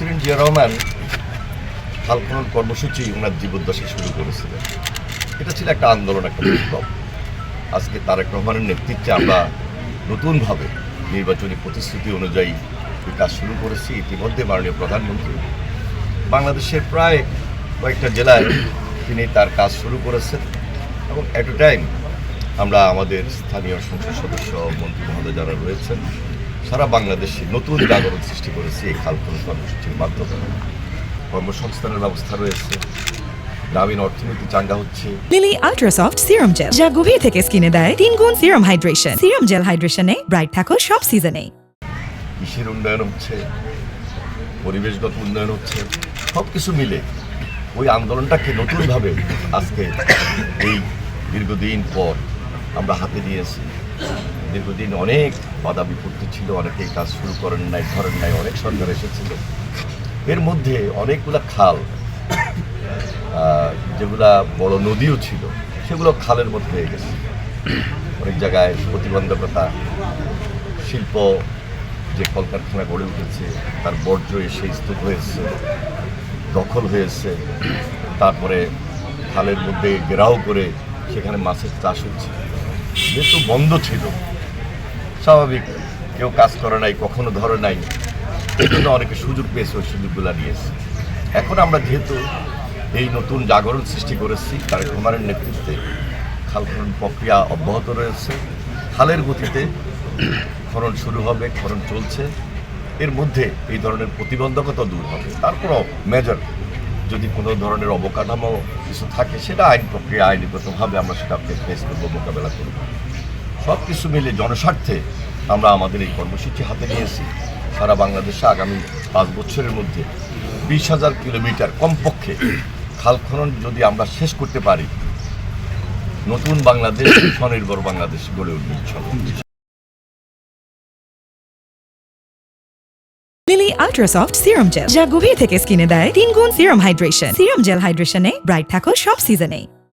President Zia Rahman খাল খনন কর্মসূচি ওনার জীবদ্দশায় শুরু করেছিলেন। এটা ছিল একটা আন্দোলন, একটা বিপ্লব। আজকে তারেক রহমানের নেতৃত্বে আমরা নতুনভাবে নির্বাচনী প্রতিশ্রুতি অনুযায়ী কাজ শুরু করেছি। ইতিমধ্যে মাননীয় প্রধানমন্ত্রী বাংলাদেশের প্রায় কয়েকটা জেলায় তিনি তার কাজ শুরু করেছেন এবং অ্যাট এ টাইম আমরা আমাদের স্থানীয় সংসদ সদস্য মন্ত্রী মহোদয় যারা রয়েছেন সারা বাংলাদেশে নতুন জাগরণ সৃষ্টি করেছি এই খাল খনন কর্মসূচির মাধ্যমে। কর্মসংস্থানের ব্যবস্থা রয়েছে, গ্রামীণ অর্থনীতি চাঙ্গা হচ্ছে। Lily ultra soft serum gel, যা গভীর থেকে স্কিনে দেয় 3 গুণ সিরাম হাইড্রেশন। সিরাম জেল হাইড্রেশনে ব্রাইট থাকো সব সিজনে। কৃষির উন্নয়ন হচ্ছে, পরিবেশগত উন্নয়ন হচ্ছে, সব কিছু মিলে ওই আন্দোলনটাকে নতুনভাবে আজকে এই দীর্ঘদিন পর আমরা হাতে নিয়েছি। দীর্ঘদিন অনেক বাধা বিপত্তি ছিল, অনেকে কাজ শুরু করেন নাই, ধরেন নাই, অনেক সরকার এসেছিল। এর মধ্যে অনেকগুলা খাল, যেগুলা বড় নদীও ছিল, সেগুলো খালের মধ্যে হয়ে গেছে। অনেক জায়গায় প্রতিবন্ধকতা, শিল্প যে কলকারখানা গড়ে উঠেছে তার বর্জ্য এসে স্তূপ হয়েছে, দখল হয়েছে। তারপরে খালের মধ্যে ঘেরাও করে সেখানে মাছের চাষ হচ্ছে। যেহেতু বন্ধ ছিল, স্বাভাবিক কেউ কাজ করে নাই, কখনো ধরে নাই, এই জন্য অনেকে সুযোগ পেয়েছে, ওই সুযোগগুলো নিয়েছে। এখন আমরা যেহেতু এই নতুন জাগরণ সৃষ্টি করেছি তারেক রহমানের নেতৃত্বে, খাল খনন প্রক্রিয়া অব্যাহত রয়েছে, খালের গতিতে খনন শুরু হবে, খনন চলছে। এর মধ্যে এই ধরনের প্রতিবন্ধকতা দূর হবে। তারপরও মেজর যদি কোনো ধরনের অবকাঠামো কিছু থাকে সেটা আইন প্রক্রিয়া, আইনগতভাবে আমরা সেটা ফেস করবো, মোকাবেলা করব। সব কিছু মিলে জনস্বার্থে আমরা আমাদের এই কর্মসূচি হাতে নিয়েছি। সারা বাংলাদেশে আগামী 5 বছরের মধ্যে 20,000 কিলোমিটার কমপক্ষে খাল খনন যদি আমরা শেষ করতে পারি, নতুন বাংলাদেশ, স্বনির্ভর বাংলাদেশ গড়ে উঠবে ইনশাআল্লাহ। Lily ultra soft serum gel, যা গভীর থেকে স্কিনে দেয় 3 গুণ সিরাম হাইড্রেশন। সিরাম জেল হাইড্রেশনে ব্রাইট থাকো সব সিজনে।